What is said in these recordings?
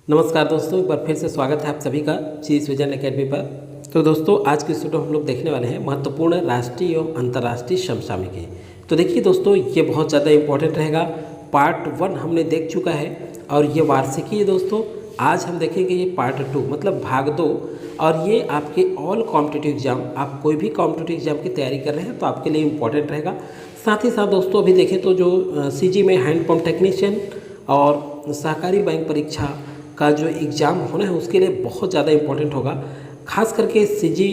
नमस्कार दोस्तों, एक बार फिर से स्वागत है आप सभी का चीज़ विजन एकेडमी पर। तो दोस्तों, आज की वीडियो हम लोग देखने वाले हैं महत्वपूर्ण राष्ट्रीय एवं अंतर्राष्ट्रीय समसामयिकी। तो देखिए दोस्तों, ये बहुत ज़्यादा इंपॉर्टेंट रहेगा। पार्ट 1 हमने देख चुका है और ये वार्षिकी है दोस्तों। आज हम देखेंगे ये पार्ट 2 मतलब भाग 2, और ये आपके ऑल कॉम्पिटिटिव एग्जाम, आप कोई भी कॉम्पिटिटिव एग्जाम की तैयारी कर रहे हैं तो आपके लिए इम्पॉर्टेंट रहेगा। साथ ही साथ दोस्तों, अभी देखें तो जो सीजी में हैंडपम्प टेक्नीशियन और सहकारी बैंक परीक्षा का जो एग्ज़ाम होना है उसके लिए बहुत ज़्यादा इंपॉर्टेंट होगा। खास करके सीजी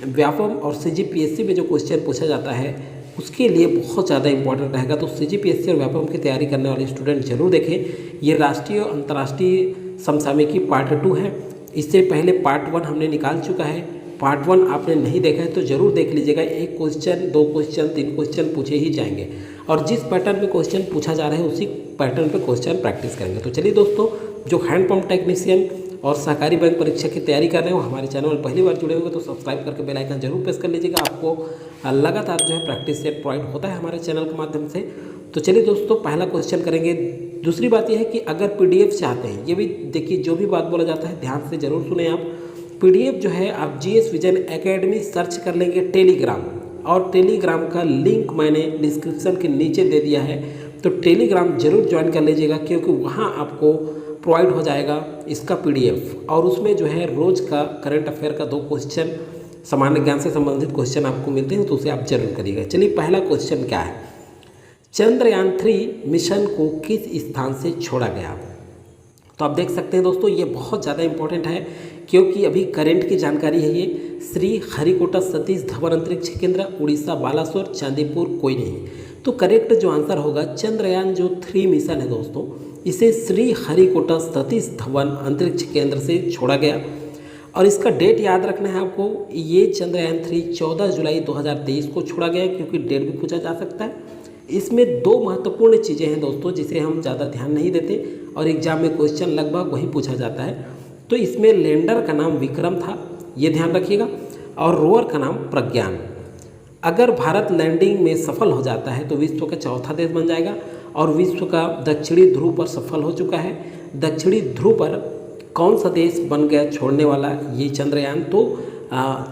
व्यापम और सीजी पीएससी में जो क्वेश्चन पूछा जाता है उसके लिए बहुत ज़्यादा इंपॉर्टेंट रहेगा। तो सीजी पीएससी और व्यापम की तैयारी करने वाले स्टूडेंट जरूर देखें। ये राष्ट्रीय और अंतर्राष्ट्रीय समसामयिकी पार्ट 2 है। इससे पहले पार्ट 1 हमने निकाल चुका है। पार्ट 1 आपने नहीं देखा है तो ज़रूर देख लीजिएगा। 1 क्वेश्चन, 2 क्वेश्चन, 3 क्वेश्चन पूछे ही जाएंगे और जिस पैटर्न पे क्वेश्चन पूछा जा रहा है उसी पैटर्न पे क्वेश्चन प्रैक्टिस करेंगे। तो चलिए दोस्तों, जो हैंडपम्प टेक्नीशियन और सहकारी बैंक परीक्षा की तैयारी कर रहे हैं वो हमारे चैनल में पहली बार जुड़े होंगे तो सब्सक्राइब करके बेल आइकन जरूर प्रेस कर लीजिएगा। आपको लगातार जो है प्रैक्टिस सेट प्रोवाइड होता है हमारे चैनल के माध्यम से। तो चलिए दोस्तों, पहला क्वेश्चन करेंगे। दूसरी बात यह है कि अगर पीडीएफ चाहते हैं, ये भी देखिए, जो भी बात बोला जाता है ध्यान से जरूर सुने आप। पीडीएफ जो है आप जीएस विजन एकेडमी सर्च कर लेंगे टेलीग्राम, और टेलीग्राम का लिंक मैंने डिस्क्रिप्शन के नीचे दे दिया है। तो टेलीग्राम जरूर ज्वाइन कर लीजिएगा क्योंकि वहाँ आपको प्रोवाइड हो जाएगा इसका पीडीएफ, और उसमें जो है रोज़ का करंट अफेयर का 2 क्वेश्चन, सामान्य ज्ञान से संबंधित क्वेश्चन आपको मिलते हैं, तो उसे आप जरूर करिएगा। चलिए, पहला क्वेश्चन क्या है? चंद्रयान 3 मिशन को किस स्थान से छोड़ा गया? तो आप देख सकते हैं दोस्तों, ये बहुत ज़्यादा इंपॉर्टेंट है क्योंकि अभी करंट की जानकारी है। ये श्री हरिकोटा सतीश धवन अंतरिक्ष केंद्र, उड़ीसा, बालासोर, चांदीपुर, कोई नहीं। तो करेक्ट जो आंसर होगा, चंद्रयान जो 3 मिशन है दोस्तों, इसे श्री हरिकोटा सतीश धवन अंतरिक्ष केंद्र से छोड़ा गया। और इसका डेट याद रखना है आपको। ये चंद्रयान 3 14 जुलाई 2023 को छोड़ा गया क्योंकि डेट भी पूछा जा सकता है। इसमें 2 महत्वपूर्ण चीज़ें हैं दोस्तों जिसे हम ज़्यादा ध्यान नहीं देते और एग्जाम में क्वेश्चन लगभग वही पूछा जाता है। तो इसमें लैंडर का नाम विक्रम था, ये ध्यान रखिएगा, और रोवर का नाम प्रज्ञान। अगर भारत लैंडिंग में सफल हो जाता है तो विश्व का चौथा देश बन जाएगा और विश्व का दक्षिणी ध्रुव पर सफल हो चुका है। दक्षिणी ध्रुव पर कौन सा देश बन गया छोड़ने वाला ये चंद्रयान? तो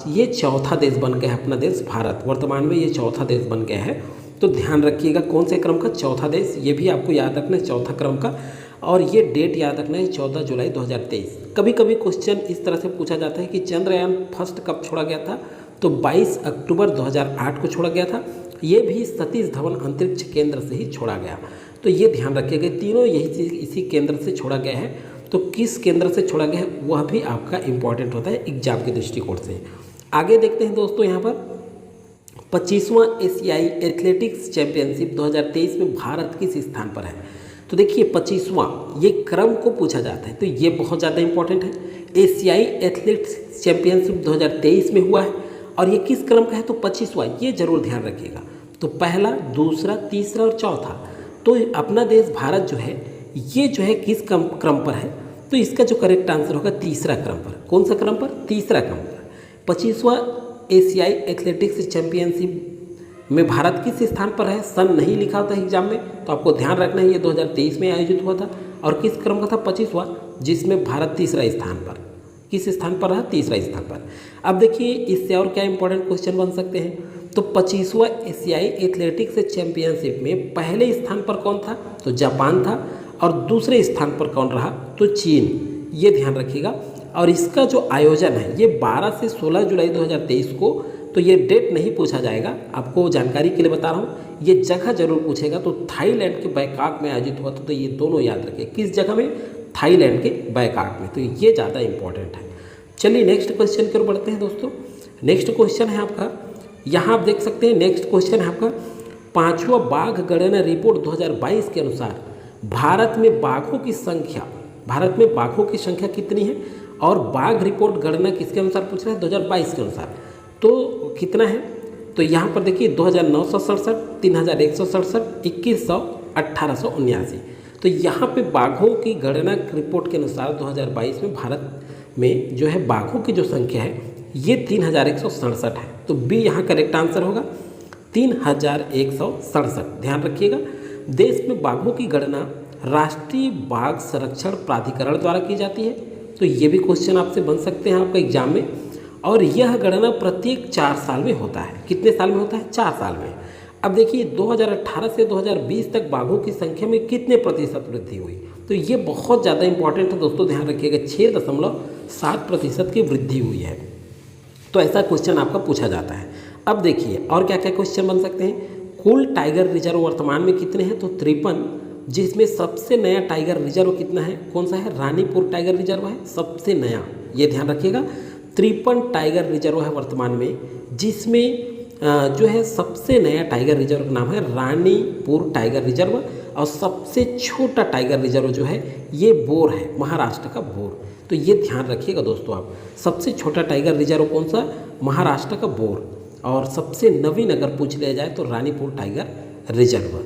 ये चौथा देश बन गया है अपना देश भारत। वर्तमान में ये चौथा देश बन गया है। तो ध्यान रखिएगा कौन से क्रम का? चौथा देश। ये भी आपको याद रखना है, चौथा क्रम का, और ये डेट याद रखना है 14 जुलाई 2023। कभी कभी क्वेश्चन इस तरह से पूछा जाता है कि चंद्रयान फर्स्ट कब छोड़ा गया था? तो 22 अक्टूबर 2008 को छोड़ा गया था। ये भी सतीश धवन अंतरिक्ष केंद्र से ही छोड़ा गया। तो ये ध्यान रखिएगा, तीनों यही इसी केंद्र से छोड़ा गया है। तो किस केंद्र से छोड़ा गया है वह भी आपका इंपॉर्टेंट होता है एग्जाम के दृष्टिकोण से। आगे देखते हैं दोस्तों, यहाँ पर 25वां एशियाई एथलेटिक्स चैंपियनशिप 2023 में भारत किस स्थान पर है? तो देखिए, 25वां ये क्रम को पूछा जाता है, तो ये बहुत ज़्यादा इंपॉर्टेंट है। एशियाई एथलेटिक्स चैंपियनशिप 2023 में हुआ है और ये किस क्रम का है? तो 25वां, ये जरूर ध्यान रखिएगा। तो पहला, दूसरा, तीसरा और चौथा। तो अपना देश भारत जो है ये जो है किस क्रम पर है? तो इसका जो करेक्ट आंसर होगा तीसरा क्रम पर। कौन सा क्रम पर? तीसरा क्रम पर। 25वां एशियाई एथलेटिक्स चैंपियनशिप में भारत किस स्थान पर है? सन नहीं लिखा होता है एग्जाम में, तो आपको ध्यान रखना है ये 2023 में आयोजित हुआ था। और किस क्रम का था? 25वां, जिसमें भारत तीसरा स्थान पर। किस स्थान पर रहा? तीसरा स्थान पर। अब देखिए, इससे और क्या इंपॉर्टेंट क्वेश्चन बन सकते हैं? तो 25वां एशियाई एथलेटिक्स चैंपियनशिप में पहले स्थान पर कौन था? तो जापान था। और दूसरे स्थान पर कौन रहा? तो चीन। ये ध्यान रखिएगा। और इसका जो आयोजन है ये 12 से 16 जुलाई 2023 को, तो ये डेट नहीं पूछा जाएगा, आपको जानकारी के लिए बता रहा हूँ। ये जगह जरूर पूछेगा। तो थाईलैंड के बैंकॉक में आयोजित हुआ था। तो ये दोनों याद रखिए, किस जगह में? थाईलैंड के बैंकॉक में। तो ये ज़्यादा इंपॉर्टेंट है। चलिए नेक्स्ट क्वेश्चन की ओर बढ़ते हैं दोस्तों। नेक्स्ट क्वेश्चन है आपका, यहाँ आप देख सकते हैं, नेक्स्ट क्वेश्चन है आपका 5वां बाघ गणना रिपोर्ट 2022 के अनुसार भारत में बाघों की संख्या कितनी है? और बाघ रिपोर्ट गणना किसके अनुसार पूछ रहा है? 2022 के अनुसार। तो कितना है? तो यहाँ पर देखिए 2967, 3167, 2100, 1879। तो यहाँ पे बाघों की गणना रिपोर्ट के अनुसार 2022 में भारत में जो है बाघों की जो संख्या है ये 3167 है। तो बी यहाँ करेक्ट आंसर होगा, 3167। ध्यान रखिएगा, देश में बाघों की गणना राष्ट्रीय बाघ संरक्षण प्राधिकरण द्वारा की जाती है। तो ये भी क्वेश्चन आपसे बन सकते हैं आपका एग्जाम में। और यह गणना प्रत्येक 4 साल में होता है। कितने साल में होता है? 4 साल में। अब देखिए 2018 से 2020 तक बाघों की संख्या में कितने प्रतिशत वृद्धि हुई? तो ये बहुत ज़्यादा इंपॉर्टेंट है दोस्तों, ध्यान रखिएगा। 6.7% की वृद्धि हुई है। तो ऐसा क्वेश्चन आपका पूछा जाता है। अब देखिए और क्या क्या क्वेश्चन बन सकते हैं। कुल टाइगर रिजर्व वर्तमान में कितने हैं? तो 53, जिसमें सबसे नया टाइगर रिजर्व कितना है? कौन सा है? रानीपुर टाइगर रिजर्व है सबसे नया, ये ध्यान रखिएगा। 53 टाइगर रिजर्व है वर्तमान में, जिसमें जो है सबसे नया टाइगर रिजर्व का नाम है रानीपुर टाइगर रिजर्व। और सबसे छोटा टाइगर रिजर्व जो है ये बोर है, महाराष्ट्र का बोर। तो ये ध्यान रखिएगा दोस्तों आप। सबसे छोटा टाइगर रिजर्व कौन सा? महाराष्ट्र का बोर। और सबसे नवीन अगर पूछ लिया जाए तो रानीपुर टाइगर रिजर्व।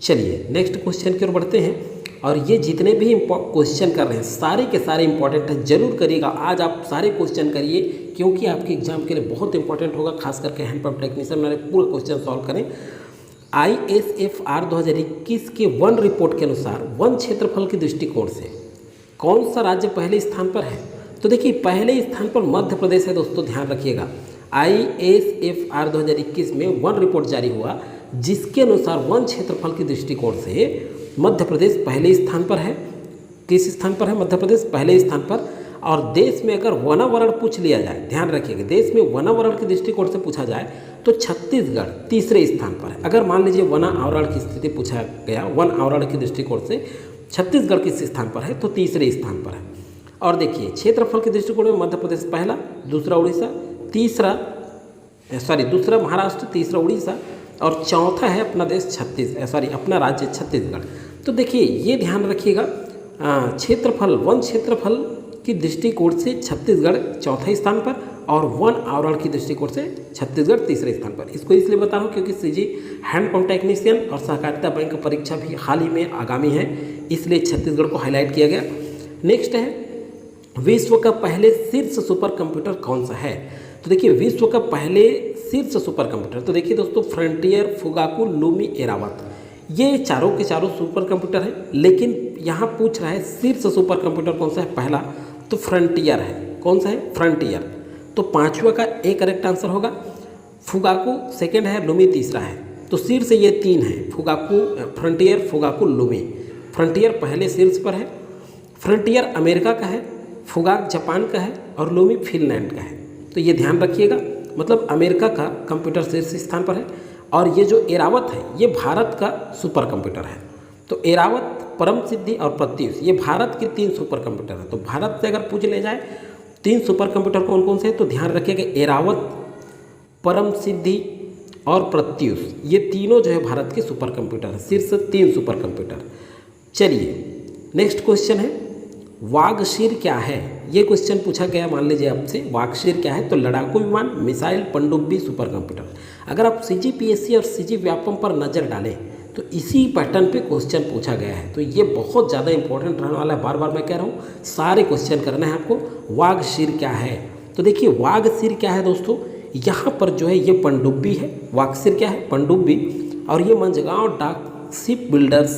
चलिए नेक्स्ट क्वेश्चन की ओर बढ़ते हैं। और ये जितने भी क्वेश्चन कर रहे हैं सारे के सारे इंपॉर्टेंट हैं, जरूर करिएगा। आज आप सारे क्वेश्चन करिए क्योंकि आपके एग्जाम के लिए बहुत इंपॉर्टेंट होगा, खास करके हैंडपंप टेक्नीशियन में पूरा क्वेश्चन सॉल्व करें। ISFR 2021 के वन रिपोर्ट के अनुसार वन क्षेत्रफल के दृष्टिकोण से कौन सा राज्य पहले स्थान पर है? तो देखिए पहले स्थान पर मध्य प्रदेश है दोस्तों, ध्यान रखिएगा। ISFR 2021 में वन रिपोर्ट जारी हुआ जिसके अनुसार वन क्षेत्रफल के दृष्टिकोण से मध्य प्रदेश पहले स्थान पर है। किस स्थान पर है? मध्य प्रदेश पहले स्थान पर। और देश में अगर वनावरण पूछ लिया जाए, ध्यान रखिएगा, देश में वनावरण के दृष्टिकोण से पूछा जाए तो छत्तीसगढ़ तीसरे स्थान पर है। अगर मान लीजिए वन आवरण की स्थिति पूछा गया, वन आवरण के दृष्टिकोण से छत्तीसगढ़ किस स्थान पर है? तो तीसरे स्थान पर है। और देखिए क्षेत्रफल के दृष्टिकोण में मध्य प्रदेश पहला, दूसरा उड़ीसा, दूसरा महाराष्ट्र, तीसरा उड़ीसा और चौथा है अपना देश अपना राज्य छत्तीसगढ़। तो देखिए ये ध्यान रखिएगा, क्षेत्रफल वन क्षेत्रफल की दृष्टिकोण से छत्तीसगढ़ चौथे स्थान पर और वन आवरण की दृष्टिकोण से छत्तीसगढ़ तीसरे स्थान पर। इसको इसलिए बता रहा हूँ क्योंकि सीजी हैंडपंप टेक्नीशियन और सहकारिता बैंक की परीक्षा भी हाल ही में आगामी है, इसलिए छत्तीसगढ़ को हाईलाइट किया गया। नेक्स्ट है विश्व का पहले शीर्ष सुपर कंप्यूटर कौन सा है? तो देखिए विश्व का पहले शीर्ष सुपर कंप्यूटर, तो देखिए दोस्तों फ्रंटियर, फुगाकू, लूमी, एरावत, ये चारों के चारों सुपर कंप्यूटर हैं। लेकिन यहाँ पूछ रहा है शीर्ष सुपर कंप्यूटर कौन सा है? पहला तो फ्रंटियर है। कौन सा है? फ्रंटियर। तो पांचवा का एक करेक्ट आंसर होगा। फुगाकू सेकंड है, लूमी तीसरा है। तो शीर्ष ये 3 है, Fugaku, frontier, Fugaku, Lumi. Frontier पहले शीर्ष पर है। फ्रंटियर अमेरिका का है, फुगाक जापान का है और लूमी फिनलैंड का है। तो ये ध्यान रखिएगा, मतलब अमेरिका का कंप्यूटर शीर्ष स्थान पर है। और ये जो एरावत है ये भारत का सुपर कंप्यूटर है। तो एरावत, परम सिद्धि और प्रत्युष ये भारत के 3 सुपर कंप्यूटर हैं। तो भारत से अगर पूछ ले जाए 3 सुपर कंप्यूटर कौन कौन से हैं, तो ध्यान रखिएगा एरावत, परम सिद्धि और प्रत्युष, ये तीनों जो है भारत के सुपर कंप्यूटर हैं, शीर्ष 3 सुपर कंप्यूटर। चलिए नेक्स्ट क्वेश्चन है वागशीर क्या है? ये क्वेश्चन पूछा गया, मान लीजिए आपसे वागशीर क्या है? तो लड़ाकू विमान, मिसाइल, पनडुब्बी, सुपर कंप्यूटर। अगर आप CGPSC और CG व्यापम पर नज़र डालें तो इसी पैटर्न पे क्वेश्चन पूछा गया है। तो ये बहुत ज़्यादा इंपॉर्टेंट रहने वाला है, बार बार मैं कह रहा हूँ सारे क्वेश्चन करना है आपको। वागशीर क्या है? तो देखिए वागशीर क्या है दोस्तों, यहाँ पर जो है ये पनडुब्बी है। वागशीर क्या है? पनडुब्बी। और ये मंझगांव डाक शिप बिल्डर्स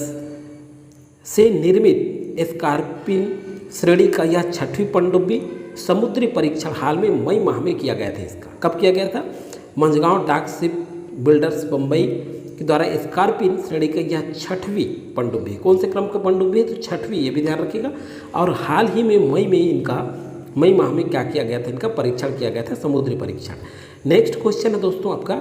से निर्मित स्कॉर्पिन श्रेणी का यह 6वीं पनडुब्बी समुद्री परीक्षण हाल में मई माह में किया गया था। इसका कब किया गया था? मंझगांव डाक शिप बिल्डर्स बम्बई के द्वारा स्कॉर्पिन श्रेणी का यह 6वीं पनडुब्बी। कौन से क्रम का पनडुब्बी है? तो 6वीं, ये भी ध्यान रखिएगा। और हाल ही में मई माह में क्या किया गया था? इनका परीक्षण किया गया था, समुद्री परीक्षण। नेक्स्ट क्वेश्चन है दोस्तों आपका,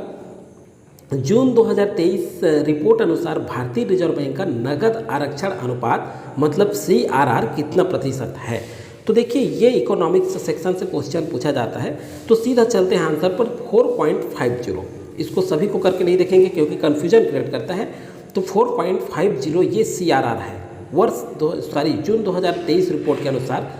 जून 2023 रिपोर्ट अनुसार भारतीय रिजर्व बैंक का नगद आरक्षण अनुपात मतलब CRR कितना प्रतिशत है? तो देखिए ये इकोनॉमिक्स सेक्शन से क्वेश्चन पूछा जाता है। तो सीधा चलते हैं आंसर पर, 4.50। इसको सभी को करके नहीं देखेंगे क्योंकि कन्फ्यूजन क्रिएट करता है। तो 4.50 ये CRR है जून 2023 रिपोर्ट के अनुसार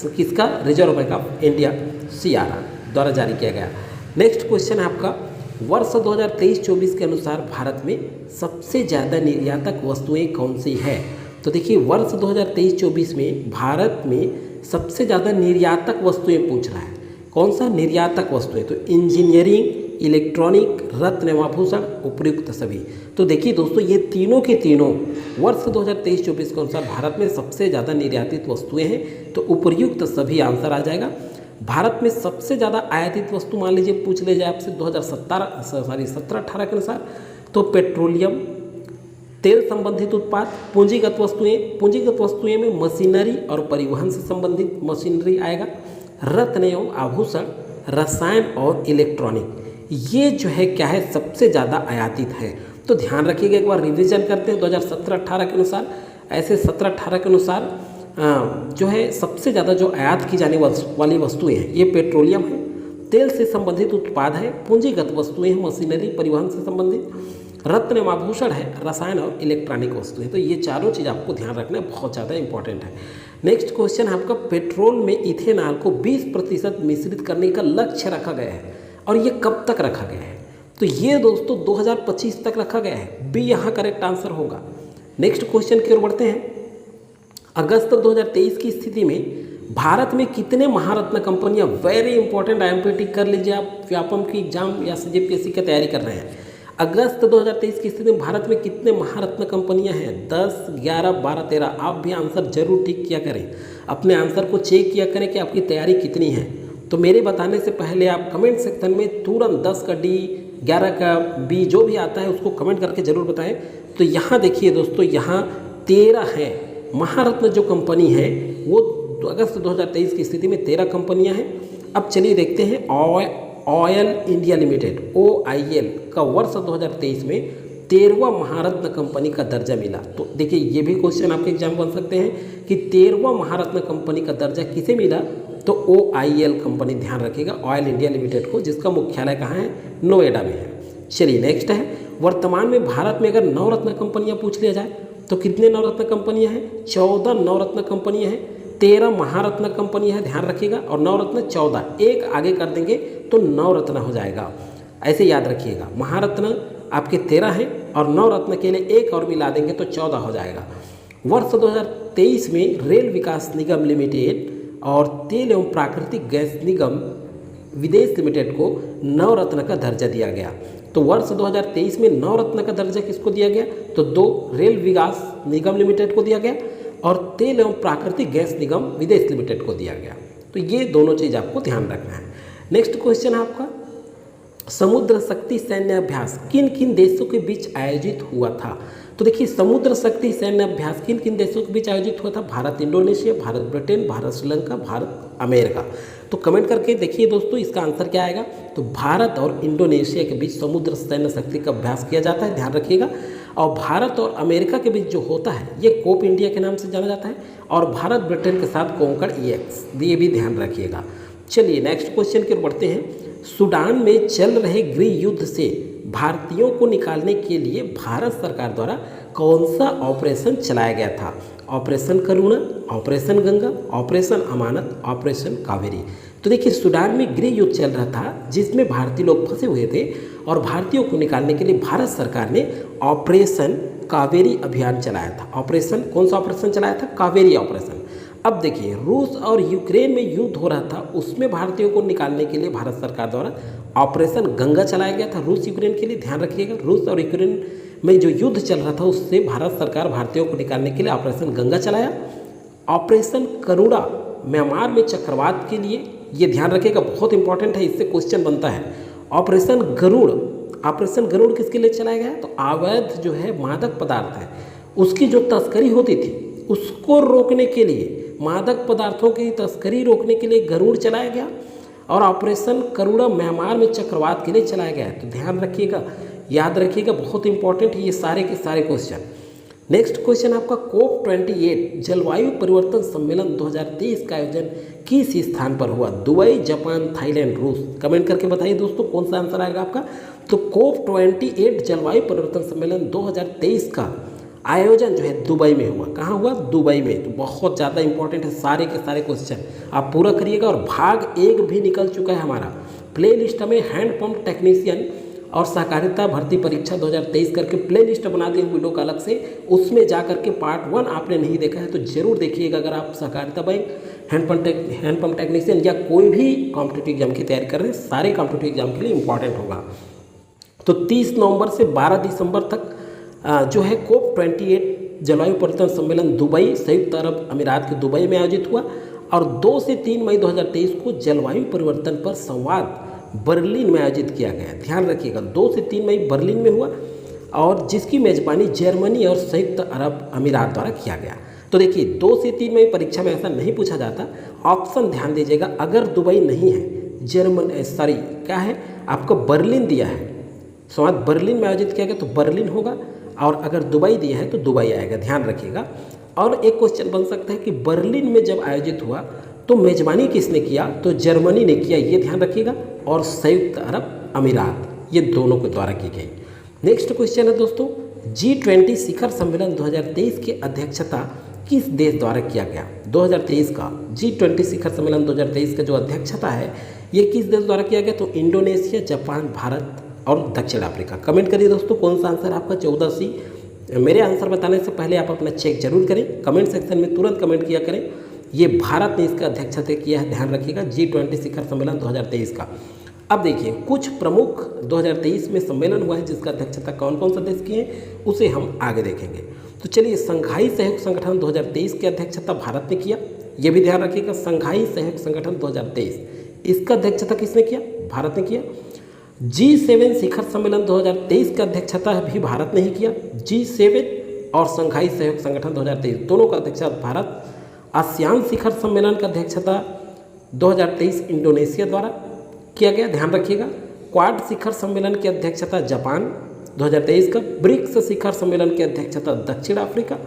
किसका? Reserve bank of India CRR द्वारा जारी किया गया। नेक्स्ट क्वेश्चन है आपका, वर्ष 2023-24 के अनुसार भारत में सबसे ज़्यादा निर्यातक वस्तुएं कौन सी है? तो देखिए वर्ष 2023-24 में भारत में सबसे ज़्यादा निर्यातक वस्तुएं पूछ रहा है। कौन सा निर्यातक वस्तुएं? तो इंजीनियरिंग इलेक्ट्रॉनिक, रत्न एवं आभूषण, उपयुक्त सभी। तो देखिए दोस्तों, ये तीनों के तीनों वर्ष 2023-24 के अनुसार भारत में सबसे ज़्यादा निर्यातित वस्तुएं हैं, तो उपयुक्त सभी आंसर आ जाएगा। भारत में सबसे ज़्यादा आयातित वस्तु मान लीजिए पूछ ले जाए आपसे 2017-18 के अनुसार, तो पेट्रोलियम, तेल संबंधित उत्पाद, पूंजीगत वस्तुएं में मशीनरी और परिवहन से संबंधित मशीनरी आएगा, रत्न एवं आभूषण, रसायन और इलेक्ट्रॉनिक, ये जो है क्या है सबसे ज़्यादा आयातित है। तो ध्यान रखिएगा, एक बार रिवीजन करते हैं 2017-18 के अनुसार। ऐसे 17-18 के अनुसार जो है सबसे ज़्यादा जो आयात की जाने वाली वस्तुएं हैं ये पेट्रोलियम है, तेल से संबंधित उत्पाद है, पूंजीगत वस्तुएं हैं, मशीनरी, परिवहन से संबंधित, रत्न एवं आभूषण है, रसायन और इलेक्ट्रॉनिक वस्तुएं। तो ये चारों चीज़ आपको ध्यान रखना बहुत ज़्यादा इंपॉर्टेंट है। नेक्स्ट क्वेश्चन है आपका, पेट्रोल में इथेनॉल को 20% मिश्रित करने का लक्ष्य रखा गया है और ये कब तक रखा गया है? तो ये दोस्तों 2025 तक रखा गया है। बी यहाँ करेक्ट आंसर होगा। नेक्स्ट क्वेश्चन की ओर बढ़ते हैं। अगस्त 2023 की स्थिति में भारत में कितने महारत्न कंपनियां, वेरी इंपॉर्टेंट, IMP टिक कर लीजिए आप, व्यापम की एग्जाम या CGPSC की तैयारी कर रहे हैं। अगस्त 2023 की स्थिति में भारत में कितने महारत्न कंपनियां हैं? 10, 11, 12, 13। आप भी आंसर जरूर टिक किया करें, अपने आंसर को चेक किया करें कि आपकी तैयारी कितनी है। तो मेरे बताने से पहले आप कमेंट सेक्शन में तुरंत 10 का डी, 11 का बी, जो भी आता है उसको कमेंट करके ज़रूर बताएं। तो यहाँ देखिए दोस्तों, यहाँ 13 है महारत्न जो कंपनी है वो अगस्त 2023 की स्थिति में 13 कंपनियां हैं। अब चलिए देखते हैं ऑयल इंडिया लिमिटेड OIL का वर्ष 2023 में 13वां महारत्न कंपनी का दर्जा मिला। तो देखिए ये भी क्वेश्चन आपके एग्जाम बन सकते हैं कि 13वां महारत्न कंपनी का दर्जा किसे मिला? तो OIL कंपनी, ध्यान रखिएगा, ऑयल इंडिया लिमिटेड को, जिसका मुख्यालय कहाँ है? नोएडा में है। चलिए नेक्स्ट है, वर्तमान में भारत में अगर नवरत्न कंपनियां पूछ लिया जाए तो कितने नवरत्न कंपनियां हैं? 14 नवरत्न कंपनियां हैं। 13 महारत्न कंपनियां हैं, ध्यान रखिएगा, और नवरत्न 14, एक आगे कर देंगे तो नवरत्न हो जाएगा। ऐसे याद रखिएगा, महारत्न आपके 13 हैं और नवरत्न के लिए एक और मिला देंगे तो 14 हो जाएगा। वर्ष 2023 में रेल विकास निगम लिमिटेड और तेल एवं प्राकृतिक गैस निगम विदेश लिमिटेड को नवरत्न का दर्जा दिया गया। तो वर्ष 2023 में नवरत्न का दर्जा किसको दिया गया? तो 2 रेल विकास निगम लिमिटेड को दिया गया और तेल एवं प्राकृतिक गैस निगम विदेश लिमिटेड को दिया गया। तो ये दोनों चीज़ आपको ध्यान रखना है। नेक्स्ट क्वेश्चन है आपका, समुद्र शक्ति सैन्य अभ्यास किन किन देशों के बीच आयोजित हुआ था? तो देखिए, समुद्र शक्ति सैन्य अभ्यास किन किन देशों के बीच आयोजित हुआ था? Bharat Indonesia, Bharat Britain, Bharat Sri Lanka, Bharat America. तो कमेंट करके देखिए दोस्तों, इसका आंसर क्या आएगा? तो भारत और इंडोनेशिया के बीच समुद्र सैन्य शक्ति का अभ्यास किया जाता है, ध्यान रखिएगा। और भारत और अमेरिका के बीच जो होता है ये कोप इंडिया के नाम से जाना जाता है, और भारत ब्रिटेन के साथ कोंकण EX, ये भी ध्यान रखिएगा। चलिए नेक्स्ट क्वेश्चन की ओर बढ़ते हैं। सूडान में चल रहे गृह युद्ध से भारतीयों को निकालने के लिए भारत सरकार द्वारा कौन सा ऑपरेशन चलाया गया था? ऑपरेशन करुणा, ऑपरेशन गंगा, ऑपरेशन अमानत, ऑपरेशन कावेरी। तो देखिए, सूडान में गृह युद्ध चल रहा था जिसमें भारतीय लोग फंसे हुए थे और भारतीयों को निकालने के लिए भारत सरकार ने ऑपरेशन कावेरी अभियान चलाया था। ऑपरेशन, कौन सा ऑपरेशन चलाया था? कावेरी ऑपरेशन। अब देखिए, रूस और यूक्रेन में युद्ध हो रहा था, उसमें भारतीयों को निकालने के लिए भारत सरकार द्वारा ऑपरेशन गंगा चलाया गया था रूस यूक्रेन के लिए, ध्यान रखिएगा। रूस और यूक्रेन में जो युद्ध चल रहा था उससे भारत सरकार भारतीयों को निकालने के लिए ऑपरेशन गंगा चलाया। ऑपरेशन करुणा म्यांमार में चक्रवात के लिए, ये ध्यान रखिएगा, बहुत इंपॉर्टेंट है, इससे क्वेश्चन बनता है। ऑपरेशन गरुड़ किसके लिए चलाया गया? तो अवैध जो है मादक पदार्थ है उसकी जो तस्करी होती थी उसको रोकने के लिए, मादक पदार्थों की तस्करी रोकने के लिए गरुड़ चलाया गया। और ऑपरेशन करुणा म्यांमार में चक्रवात के लिए चलाया गया है। तो ध्यान रखिएगा, याद रखिएगा, बहुत इंपॉर्टेंट है ये सारे के सारे क्वेश्चन। नेक्स्ट क्वेश्चन आपका, COP28 जलवायु परिवर्तन सम्मेलन 2023 का आयोजन किस स्थान पर हुआ? दुबई, जापान, थाईलैंड, रूस। कमेंट करके बताइए दोस्तों कौन सा आंसर आएगा आपका। तो COP28 जलवायु परिवर्तन सम्मेलन 2023 का आयोजन जो है दुबई में हुआ। कहाँ हुआ? दुबई में। तो बहुत ज़्यादा इंपॉर्टेंट है सारे के सारे क्वेश्चन, आप पूरा करिएगा। और भाग 1 भी निकल चुका है हमारा प्ले लिस्ट में, हैंड पंप टेक्नीशियन और सहकारिता भर्ती परीक्षा 2023 करके प्ले लिस्ट बना दी वीडियो का अलग से, उसमें जा करके पार्ट 1 आपने नहीं देखा है तो जरूर देखिएगा। अगर आप सहकारिता बैंक, हैंडपम्प टेक्नीशियन या कोई भी कॉम्पिटिटिव एग्जाम की तैयारी कर रहे हैं, सारे कॉम्पिटिटिव एग्जाम के लिए इंपॉर्टेंट होगा। तो 30 नवंबर से 12 दिसंबर तक जो है COP28 जलवायु परिवर्तन सम्मेलन दुबई, संयुक्त अरब अमीरात के दुबई में आयोजित हुआ। और 2 से 3 मई 2023 को जलवायु परिवर्तन पर संवाद बर्लिन में आयोजित किया गया। ध्यान रखिएगा 2 से 3 मई बर्लिन में हुआ और जिसकी मेजबानी जर्मनी और संयुक्त अरब अमीरात द्वारा किया गया। तो देखिए 2 से 3 मई परीक्षा में ऐसा नहीं पूछा जाता। ऑप्शन ध्यान दीजिएगा, अगर दुबई नहीं है, क्या है आपको बर्लिन दिया है, संवाद बर्लिन में आयोजित किया गया तो बर्लिन होगा, और अगर दुबई दिया है तो दुबई आएगा। ध्यान रखिएगा। और एक क्वेश्चन बन सकता है कि बर्लिन में जब आयोजित हुआ तो मेजबानी किसने किया, तो जर्मनी ने किया, ये ध्यान रखिएगा, और संयुक्त अरब अमीरात, ये दोनों के द्वारा की गई। नेक्स्ट क्वेश्चन है दोस्तों, G20 शिखर सम्मेलन 2023 की अध्यक्षता किस देश द्वारा किया गया। 2023 का G20 शिखर सम्मेलन 2023 का जो अध्यक्षता है ये किस देश द्वारा किया गया, तो इंडोनेशिया, जापान, भारत और दक्षिण अफ्रीका। कमेंट करिए दोस्तों कौन सा आंसर आपका 14C। मेरे आंसर बताने से पहले आप अपना चेक जरूर करें, कमेंट सेक्शन में तुरंत कमेंट किया करें। ये भारत ने इसका अध्यक्षता किया है, ध्यान रखिएगा, G20 शिखर सम्मेलन 2023 का। अब देखिए कुछ प्रमुख 2023 में सम्मेलन हुआ है जिसका अध्यक्षता कौन कौन सा देश किए हैं उसे हम आगे देखेंगे। तो चलिए, संघाई सहयोग संगठन 2023 की अध्यक्षता भारत ने किया, ये भी ध्यान रखिएगा। संघाई सहयोग संगठन 2023 इसका अध्यक्षता किसने किया, भारत ने किया। G7 शिखर सम्मेलन 2023 का अध्यक्षता भी भारत ने ही किया। G7 और संघाई सहयोग संगठन 2023 दोनों का अध्यक्षता भारत। आसियान शिखर सम्मेलन का अध्यक्षता 2023 इंडोनेशिया द्वारा किया गया, ध्यान रखिएगा। क्वाड शिखर सम्मेलन की अध्यक्षता जापान 2023 का। ब्रिक्स शिखर सम्मेलन की अध्यक्षता दक्षिण अफ्रीका,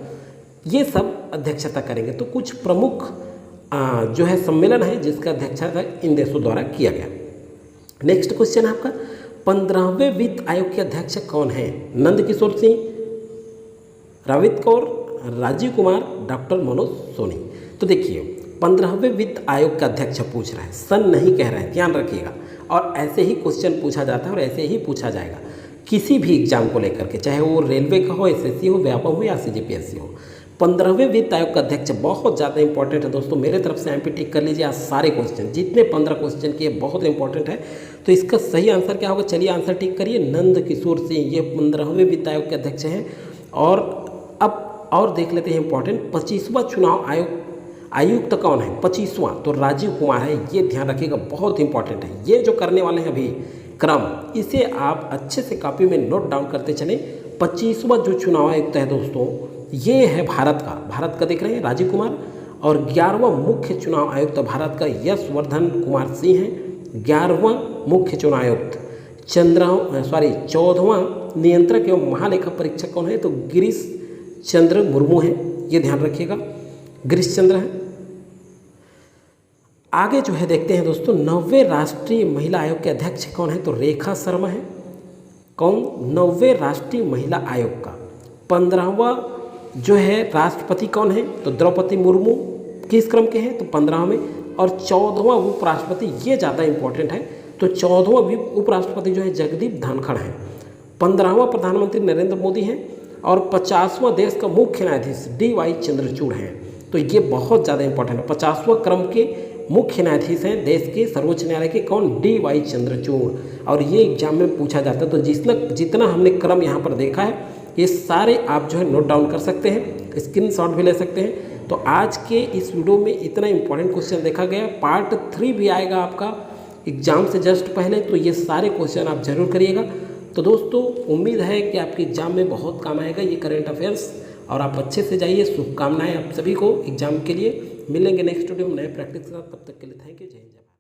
ये सब अध्यक्षता करेंगे। तो कुछ प्रमुख जो है सम्मेलन है जिसका अध्यक्षता इन देशों द्वारा किया गया। नेक्स्ट क्वेश्चन है आपका, 15वें वित्त आयोग के अध्यक्ष कौन है। नंद किशोर सिंह, रावित कौर, राजीव कुमार, डॉक्टर मनोज सोनी। तो देखिए 15वें वित्त आयोग का अध्यक्ष पूछ रहा है, सन नहीं कह रहा है, ध्यान रखिएगा। और ऐसे ही क्वेश्चन पूछा जाता है और ऐसे ही पूछा जाएगा किसी भी एग्जाम को लेकर के, चाहे वो रेलवे का हो, SSC हो, व्यापम हो या CGPSC हो। 15वें वित्त आयोग का अध्यक्ष बहुत ज़्यादा इंपॉर्टेंट है दोस्तों, मेरे तरफ से MP टिक कर लीजिए। आज सारे क्वेश्चन जितने 15 क्वेश्चन किए बहुत इंपॉर्टेंट है। तो इसका सही आंसर क्या होगा, चलिए आंसर टिक करिए। नंद किशोर सिंह ये 15वें वित्त आयोग के अध्यक्ष हैं। और अब और देख लेते हैं इंपॉर्टेंट, 25वां चुनाव आयुक्त कौन है, 25वां, तो राजीव कुमार है, ये ध्यान रखिएगा, बहुत इंपॉर्टेंट है। ये जो करने वाले हैं अभी क्रम, इसे आप अच्छे से कॉपी में नोट डाउन करते चलें। 25वां जो चुनाव आयुक्त है दोस्तों ये है भारत का देख रहे हैं राजीव कुमार। और 11वां मुख्य चुनाव आयुक्त भारत का यशवर्धन कुमार सिंह है। 11वां मुख्य चुनाव आयुक्त 14वां नियंत्रक एवं महालेखा परीक्षक कौन है, तो गिरीश चंद्र मुर्मू है, ये ध्यान रखिएगा, गिरीश चंद्र है। आगे जो है देखते हैं दोस्तों, 9वें राष्ट्रीय महिला आयोग के अध्यक्ष कौन है, तो रेखा शर्मा है। कौन, 9वें राष्ट्रीय महिला आयोग का। 15वां जो है राष्ट्रपति कौन है, तो द्रौपदी मुर्मू किस क्रम के हैं, तो 15वां में। और 14वां उपराष्ट्रपति, ये ज़्यादा इंपॉर्टेंट है, तो 14वां उपराष्ट्रपति जो है जगदीप धनखड़ है। 15वां प्रधानमंत्री नरेंद्र मोदी हैं। और 50वां देश का मुख्य न्यायाधीश DY चंद्रचूड़ हैं। तो ये बहुत ज़्यादा इंपॉर्टेंट है। 50वां क्रम के मुख्य न्यायाधीश हैं देश के सर्वोच्च न्यायालय के, कौन, DY चंद्रचूड़। और ये एग्जाम में पूछा जाता है। तो जितना हमने क्रम यहाँ पर देखा है ये सारे आप जो है नोट डाउन कर सकते हैं, स्क्रीनशॉट भी ले सकते हैं। तो आज के इस वीडियो में इतना इंपॉर्टेंट क्वेश्चन देखा गया। पार्ट 3 भी आएगा आपका एग्जाम से जस्ट पहले, तो ये सारे क्वेश्चन आप जरूर करिएगा। तो दोस्तों उम्मीद है कि आपके एग्जाम में बहुत काम आएगा ये करंट अफेयर्स, और आप अच्छे से जाइए। शुभकामनाएं आप सभी को एग्जाम के लिए। मिलेंगे नेक्स्ट वीडियो में नए प्रैक्टिस के साथ, तब तक के लिए थैंक यू, जय हिंद।